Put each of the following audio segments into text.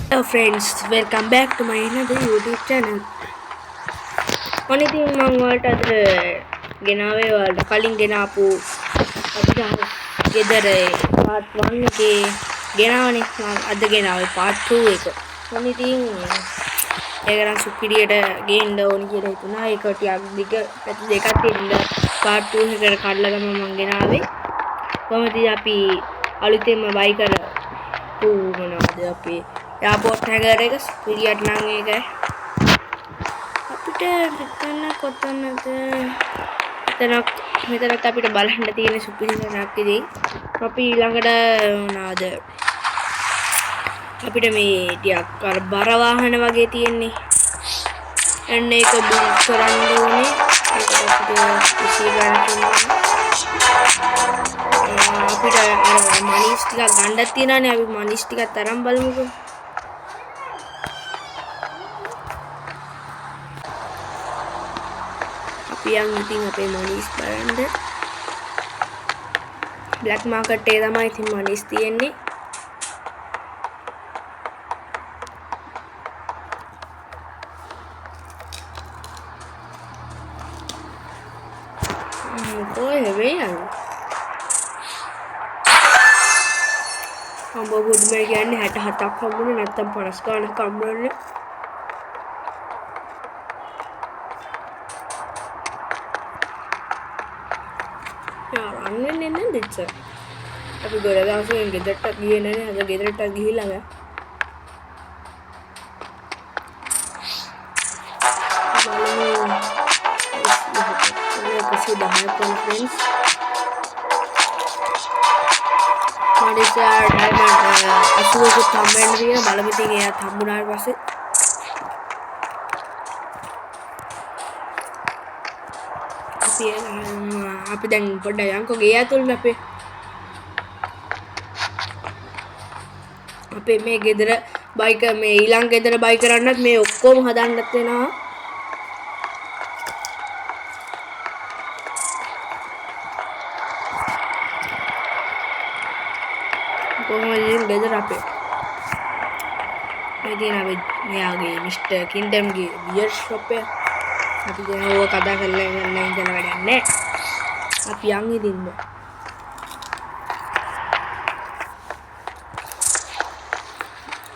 Hello friends, welcome back to my another YouTube channel. Only thing මම වලට අද ගෙනාවේ වලට කලින් ගෙනාපු අපිට ගෙදර part 1 එකේ ගෙනාවනේ මම අද ගෙනාවේ part 2 එක. Only thing ඒක නම් සුපිරියට ගේන්න ඕනි කියලා හිතුණා. ඒක ටිකක් පැති දෙකක් තියෙනවා. part 2 එකට කඩලා ගම මම ගෙනාවේ. කොහොමද අපි අලුතෙන්ම buy කරපු මොනවද අපි එයාපෝට් හැගර් එක පිළියට නම් ඒක අපිට මෙතන කොතනද මෙතනත් අපිට බලන්න තියෙන සුපිරිසනක් ඉතින් අපි ඊළඟට මොනවද අපිට මේ ටිකක් අර බර වාහන වගේ තියෙන්නේ එන්න ඒක බුක් කරන්න ඕනේ ඒකට අපිට ඉසි ගන්න අපිට අර මනිස් ටිකක් ගන්නක් තියෙනවානේ අපි මනිස් ටිකක් තරම් බලමුකෝ yang meeting apa manis බලන්න black market එකේ තමයි ඉතින් manis තියෙන්නේ කොහෙ වෙන්නේ හම්බ බුදුමේ කියන්නේ 67ක් හම්බුනේ නැත්තම් 50 ගානක් හම්බුනේ අන්නේ නෙන්න දෙච්ච අපි ගොඩ දවසෙන් ගෙදරට ගියේ නැහැ අද ගෙදරට ගිහිල්ලා ගා friends මොනිසා ඩයිමන්ඩ් අසුවක කමෙන්ට් එක බලමු ඉතින් එයාත් හම්බුනාට පස්සේ අපි දැන් පොඩ්ඩක් යන්කෝ ගේ ඇතුළට අපේ මේ ගෙදර බයික මේ ඊළඟ ගෙදර බයි කරන්නත් මේ ඔක්කොම හදන්නත් වෙනවා කොහොමද ගෙදර අපේ මේ දින අපි මෙයාගේ මිස්ටර් කින්ඩම්ගේ බියර් ෂොප් එක අපි දැන් ඕක කතා කරලා ඉන්න ඉඳලා වැඩක් නැහැ අපි යන් ඉදින්ද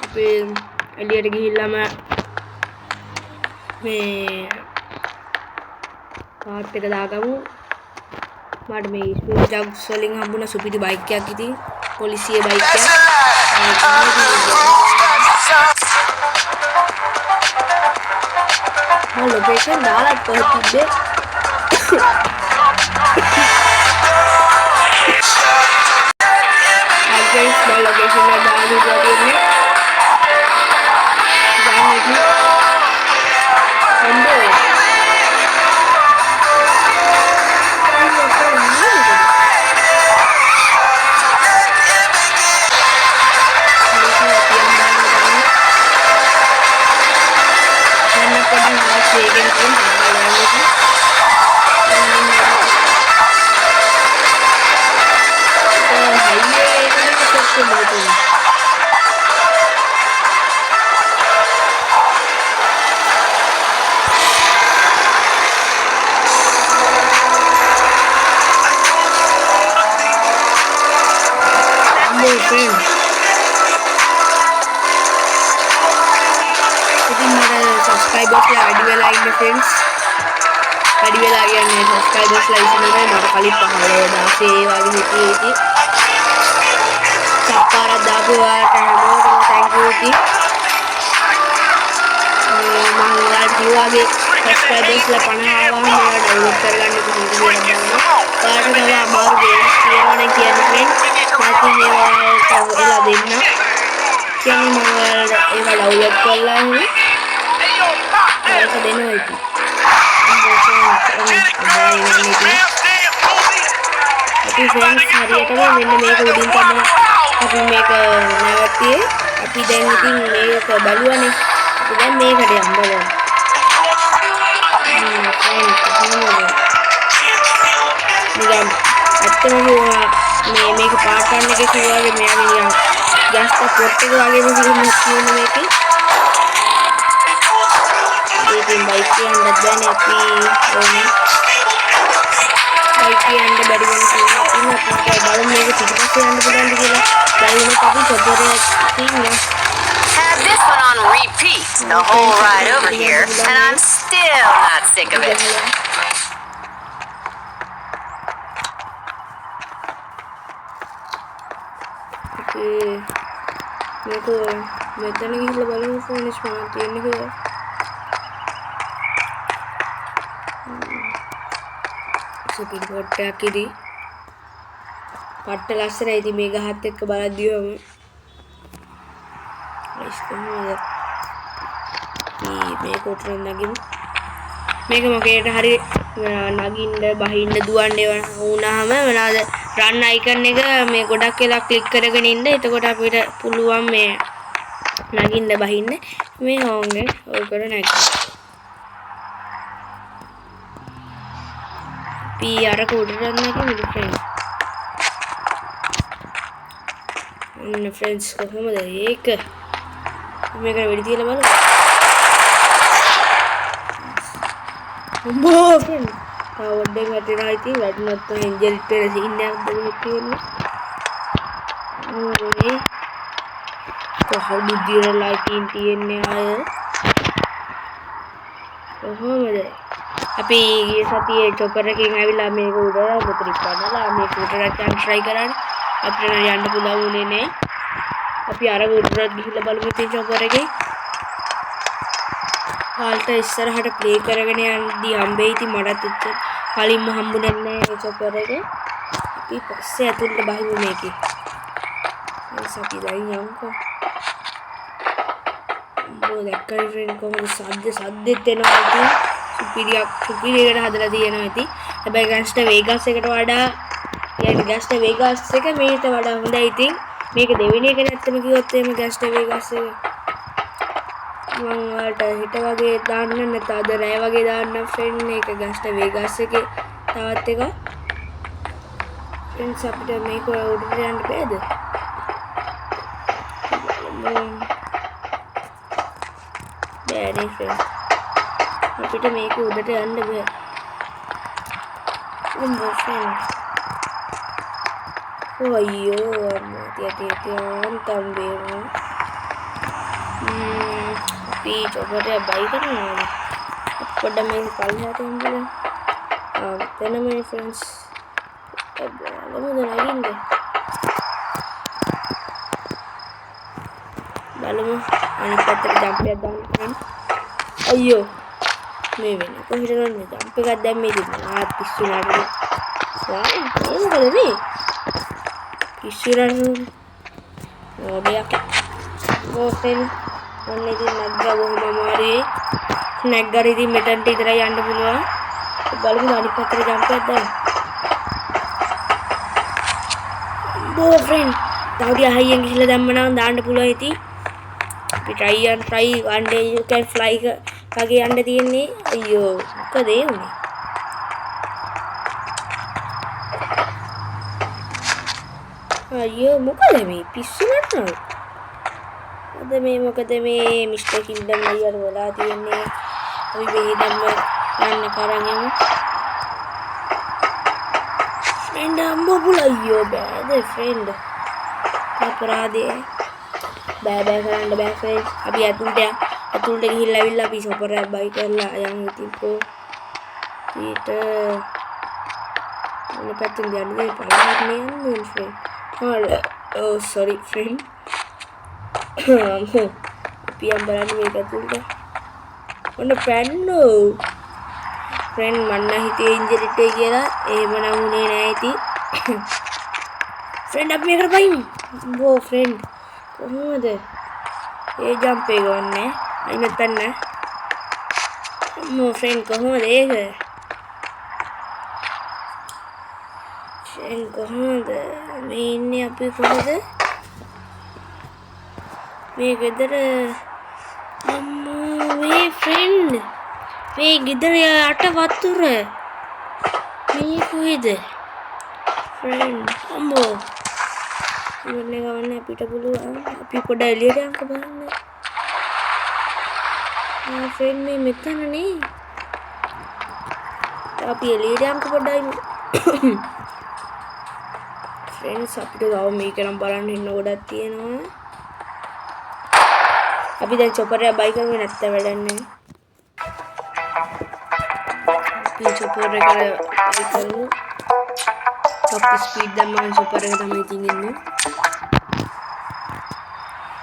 අපි එළියට ගිහිල්ලාම මේ කාට් එක දාගමු මට මේ ස්පීඩ් ජග්ස් වලින් හම්බුණ සුපිරි බයික් එකක් ඉතින් පොලිසිය බයික් එකක් लोकेशन डाला पहुंच दे आगे इस लोकेशन में डाल दी जाती है subscribers la වැඩි වෙලා ඉන්න friends වැඩි වෙලා කියන්නේ subscribers ලා ඉන්නේ මට කලින් 15 16 වගේ හිටියේ ඉතින් සප්පාරක් දාපු ඔයාලට හැමෝටම thank you ඉතින් මම ඔයාලට කිව්වාගේ subscribers ලා 50 ආවම මේවා download කරගන්න කොහොමද කියලා බලන්න ඔයාලට තව අමාරු games තියෙනවනේ කියන්නේ friends මම ඒවා එලා දෙන්න කියන්නේ මම ඔයාලට ඒවා download කරලා ඉන්නේ ඒක දෙනවා ඉතින් අපි friends හරියටම මෙන්න මේක උඩින් තමයි අපි මේක නැවතියේ අපි දැන් ඉතින් මේක බලුවානේ අපි දැන් මේකට යන්න බලමු නිකන් ඇත්තම මේක පාට් ගන්න එක කිව්වාගේ මෙයාගේ නිකන් gas එක පොට් එක වගේම තියෙන මේකේ ඉතින් බයික් යන්නත් බෑනේ අපි ඕනේ බයික් යන්න බැරි වෙන නිසා අපි බලමු මේක පිටිපස්සේ යන්න පුළුවන්ද කියලා දැන් අපි චොපරේ තියෙනවා Had this one on repeat the whole ride over here, and I'm still not sick of it. Okay. Meko මෙතන ගිහිල්ලා බලමු ෆෝනිස් මොනවද තියෙන්නේ කියලා. සුපිරි පොට්ටයක් ඉදි. පට්ට ලස්සනයි ඉතින් මේ ගහත් එක්ක බලද්දිවම මේක උතර නගින් මේක මොකේට හරි නගින්න බහින්න දුවන්න වුණාම මොනවාද රන් අයිකන් එක මේ ගොඩක් වෙලා ක්ලික් කරගෙන ඉන්න එතකොට අපිට පුළුවන් මේ නගින්න බහින්න මේ හෝන් එක ඔය කර නැග පී අර උඩට නගින්න ෆ්‍රෙන්ඩ්ස් කොහොමද ඒක මේක වෙඩි තියලා බලන්න බෝ ෆ්‍රෙන්ඩ් වඩේ වැටෙනවා ඉතින් වැටුණත් එන්ජල් පෙර සීන් එකක් දෙන්න තියෙන්නේ ඕනේ කොහොමද දිරලා තියෙන්නේ අය කොහොමද අපි ගිය සතියේ චොපර් එකකින් ඇවිල්ලා මේක උඩට පුතරික් කරනවා මේක උඩට try කරන්නේ අපිට යන්න පුළුවන් උනේ නෑ අපි අර උඩට ගිහිල්ලා බලමු ඉතින් චොපර් එකේ කාල්ට ඉස්සරහට ප්ලේ කරගෙන යන්දී හම්බෙයි ඉතින් මටත් එච්ච කලින්ම හම්බුනේ නැහැ චොපර් එකේ අපි පස්සේ ඇතුළට බහිමු මේකේ සති දැන් යන්කෝ බෝ දැක්කයි ෆ්‍රෙන්ඩ් කොහොමද සද්දෙත් එනවා ඉතින් සුපිරියකට හදලා තියෙනවා ඉතින් හැබැයි ගෑස්ටර් වේගස් එකට වඩා يعني ගෑස්ටර් වේගස් එක මේකට වඩා හොඳයි ඉතින් මේක දෙවෙනි එක නැත්තම කිව්වොත් එහෙම ගෑස්ටර් වේගස් එක මම වලට හිට වගේ දාන්න නැත්නම් අද රෑ වගේ දාන්න ෆ්‍රෙන්ඩ් මේක ගෑස්ටර් වේගස් එකේ තවත් එක ෆ්‍රෙන්ඩ්ස් අපිට මේක උඩට යන්න බෑද බෑනේ ෆ්‍රෙන්ඩ් අපිට මේක උඩට යන්න බෑ ෆ්‍රෙන්ඩ් අයියෝ අම්මා තම්බේනවා අපි චොපරේ බයි කරනවා පොඩ්ඩක් මේක පල්ලෙහාට යන්න තැනම ෆ්‍රෙන්ඩ්ස් බලමුද නගින්න බලමු අනිත් පැත්තට ජම්ප් එකක් දාන්න ෆ්‍රෙන්ඩ් අයියෝ මේ වෙන්නේ කොහෙද යන්නේ ජම්ප් එකක් දැම්මේ ඉතින් පිස්සු නඩේ වායි මොකද මේ පිස්සුරන් ඔබයක් ගෝෆෙන් ඔන්න ඉතින් නැග්ගා බොහොම අමාරුයි නැග්ගා ඉතින් මෙතනට ඉතරයි යන්න පුළුවන් බලමු අනිත් පැත්තට ජම්ප් එකක් දාන්න බෝ ෆ්‍රෙන්ඩ් තාවගේ අහයියෙන් ගිහලා දැම්ම නම් දාන්න පුළුවන් ඉතින් අපි try one day you can fly කගේ යන්න තියෙන්නේ අයියෝ මොකද ඒ උනේ අයියෝ මොකද මේ පිස්සු නැත්නම් අද මේ මොකද මේ මිස්ටර් කිල්ඩන් අයියර වෙලා තියෙන්නේ අපි වෙහෙදම්ම යන්න කරන් යමු ෆ්‍රෙන්ඩ් අම්බුල අයියෝ බෑද ෆ්‍රෙන්ඩ් අපරාධේ බෑ කරන්න බෑ ෆ්‍රෙන්ඩ් අපි අතුල්ට ගිහිල්ලා ඇවිල්ලා අපි සොපර් එකක් බයි කරලා යමු ඉතින් කො ඊට මොන පැත්තෙන්ද යන්නේ පළවෙනිට යන්නේ ෆ්‍රෙන්ඩ් oh sorry friend පියම් බලන්න මේක ඇතුළට ඔන්න පැන්නෝ friend මන්න හිතේ ඉන්ජරිට් එක කියලා එහෙම නම් උනේ නෑ ඉතින් friend අපි මේකට බයිමු බෝ friend කොහොමද ඒ ජම්ප් එක ගන්නේ අයින් නැත්තන් නෑ මෝ friend කොහොමද ඒක friend කොහොමද මේ ඉන්නේ අපි කොහෙද මේ ගෙදර අම්මෝ මේ ෆ්‍රෙන්ඩ් මේ ගෙදර යට වතුර මේ කොහෙද ෆ්‍රෙන්ඩ් අම්මෝ ඉවරනේ ගවන්න අපිට පුළුවන්. අපි පොඩ එළියට යන්න බලන්න. ෆ්‍රෙන්ඩ් මේ මෙතනනේ. අපි එළියට යන්න පොඩ්ඩයි. ෆ්‍රෙන්ඩ්ස් අපිට ගව මේක නම් බලන්න ඉන්න ගොඩක් තියෙනවා. අපි දැන් චොපර් එක බයි කරමු නැත්නම් වැඩන්නේ. අපි චොපර් එක බයි කරමු. top speed දැම්මම චොපර් එක තමයි තියෙන්නේ.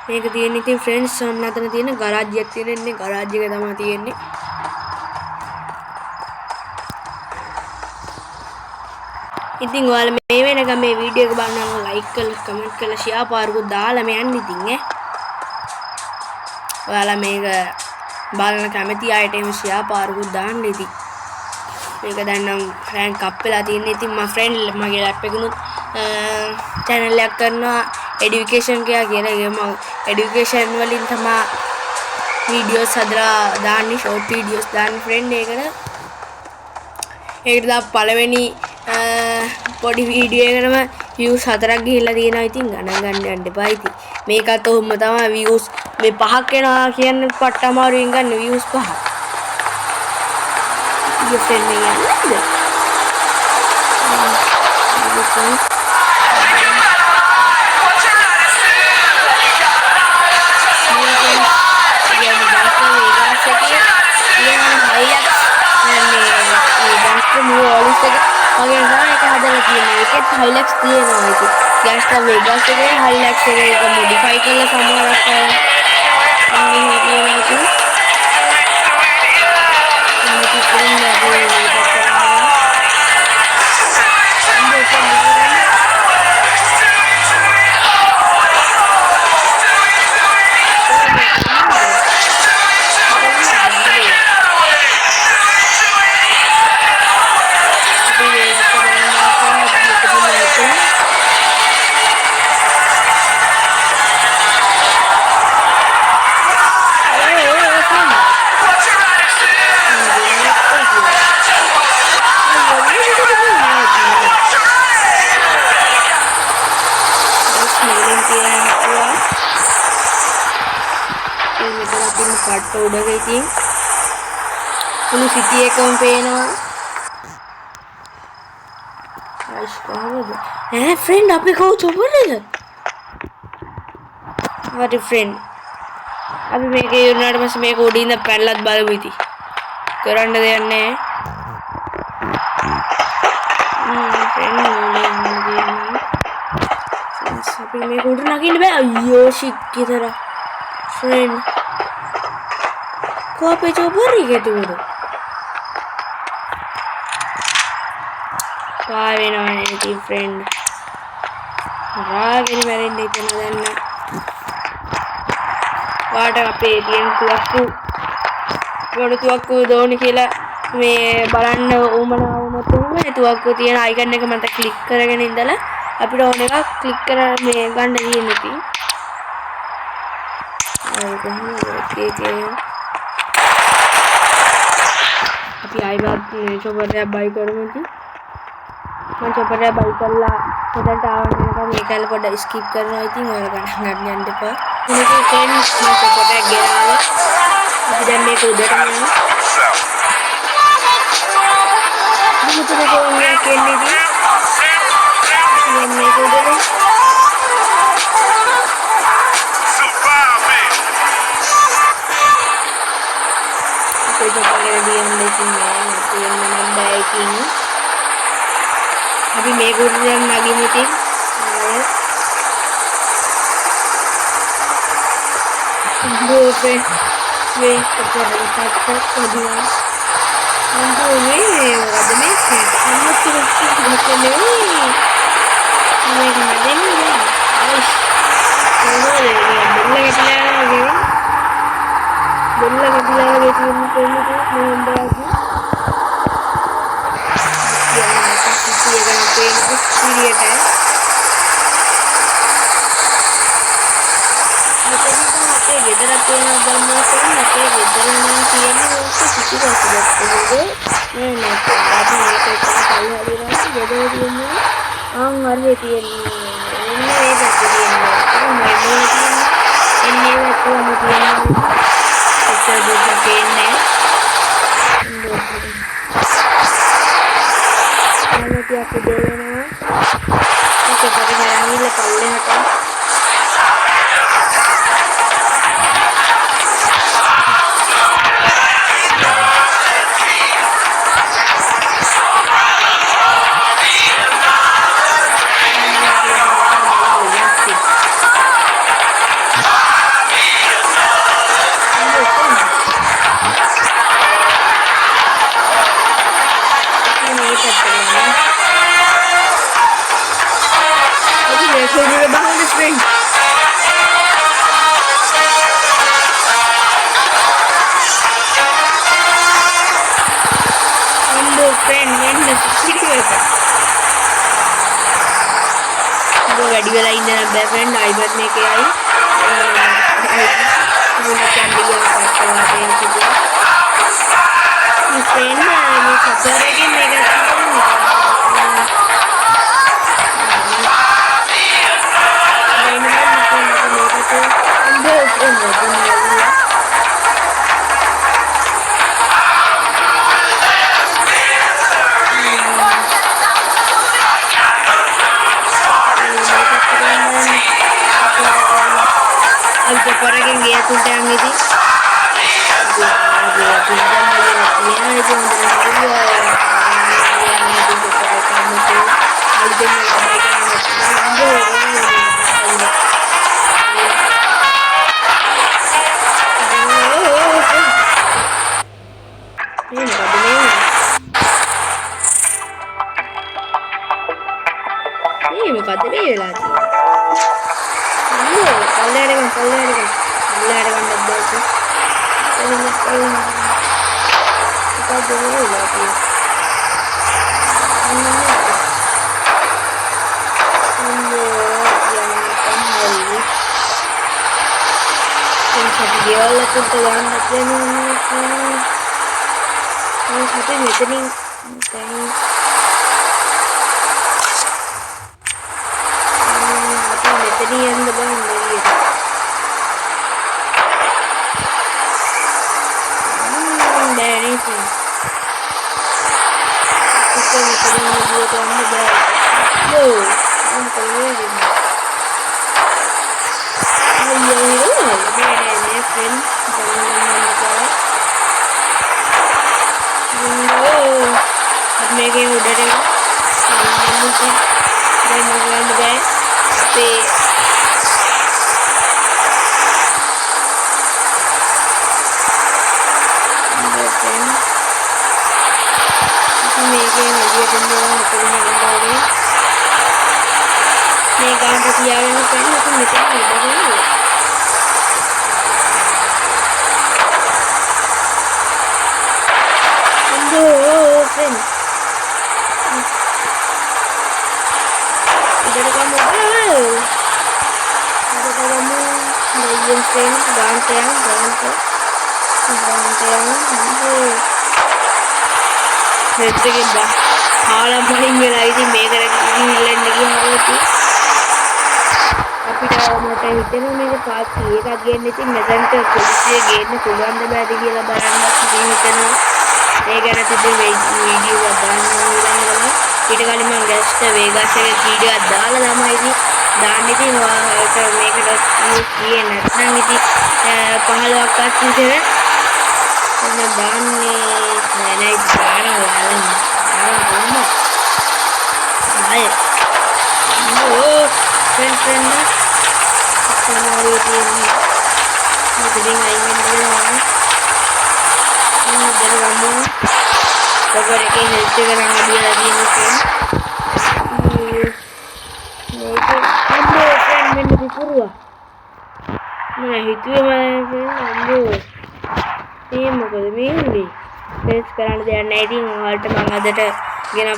මේක තියෙන්නේ ඉතින් ෆ්‍රෙන්ඩ්ස් ඔන්න අතන තියෙන ගරාජ් එකක් තියෙන්නේ. ගරාජ් එක තමයි තියෙන්නේ. ඉතින් ඔයාලා මේ වෙනකම් මේ වීඩියෝ එක බලනවා නම් ලයික් කරලා කමෙන්ට් කරලා ෂෙයා පාරකුත් දාලා මේ යන්න ඉතින් ඔයාලා මේක බලන කැමති අයට එහෙම ෂෙයා පාරකුත් දාන්න ඉතින් මේක දැන් නම් රෑන්ක් අප් වෙලා තියෙන්නේ. ඉතින් මම ෆ්‍රෙන්ඩ් මගේ ලැප් එකනුත් channel එකක් කරනවා education කියලා මම education වලින් තමයි videos හදලා දාන්නේ short videos දාන්නේ ෆ්‍රෙන්ඩ් ඒකට දා පළවෙනි පොඩි වීඩියෝ එකකටම views 4ක් ගිහිල්ලා තියෙනවා. ඉතින් ගණන් ගන්න යන්න එපා. ඉතින් මේකත් ඔහොම තමයි views මේ 5ක් එනවා කියන්නේ පට්ට අමාරුවෙන් ගන්න views 5ක්. ඉතින් ෆ්‍රෙන්ඩ් එක නේද? हाइलैक्स दिए ना है कि गैंगस्टर वेगास के हाइलैक्स से एक मॉडिफाई कर ला सामने रखा है हमने ये दिए ना कि हमने की फिल्म में भी ये කට්ට උඩ ගිහින් මුළු සිටි එකම පේනවා. ආයිස් කොහොමද? ෆ්‍රෙන්ඩ් අපි කෝ චොපරේද? හරි ෆ්‍රෙන්ඩ්. අපි මේක ඉවරනාට පස්සේ මේක උඩින් ඉඳන් පැනලත් බලමු ඉතින්. කරන්න දෙයක් නැහැ. අපි මේක උඩ නගින්න බෑ. අයියෝ ෂිට් කිතර. ෆ්‍රෙන්ඩ් को पे चोपर ही के तुम पावे ना नी फ्रेंड रागे मेरे नहीं तो ना वाटर पे एलियन तुअक्कु वोड तुअक्कु दोन කියලා මේ බලන්න උමනාව මතුම මේ තුවක්කුව තියෙන අයිකන් එක මට ක්ලික් කරගෙන ඉඳලා අපිට ඕන එකක් ක්ලික් කරලා මේ ගන්න තියෙන ඉතින් ඒක කොහොමද ඒකේ අපි ආයිවත් චොපර් එක බයි කරමු ඉතින් මම චොපර් එක බයි කරලා පොඩට ආවම මේකල පොඩ ස්කිප් කරනවා ඉතින් ඔයාලා ගණන් ගන්න යන්න එපා. මේක ෆ්‍රෙන්ඩ්ස් මම චොපර් එක ගෙනාවා. අපි දැන් මේක උඩට යනවා. මුතුර කොන්නේ කියන්නේ ඉතින් මේක උඩට अभी मैं गुड रन नागी मीटिंग दो पे वे ऊपर तक कर दिया हम तो नहीं वाद में हम तो कुछ नहीं मैं मजे में है आइश चलो रे बिल्ला के लगे बिल्ला के लगे तो मैं अंदर ये गन पे कुछ पीरियड है मतलब तो आते वेदर आते हैं दम से आते वेदर में किए ना वो तो किसी का सिलेक्ट करोगे नहीं बात नहीं करता खाली हाली रहा वेदर में हम मर लेती है नहीं ये aku dewana oke pada ngarang ile palle hata Sudah bangun di spring. Ambo friend mana video itu? Ambo ready वाला इन ना friend iPad में के आई. मुझे कैमरे में करवाते हैं चीजें. इस friend में खबर है कि मेरा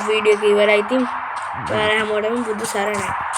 video ki iwara itin para modamu budu sarana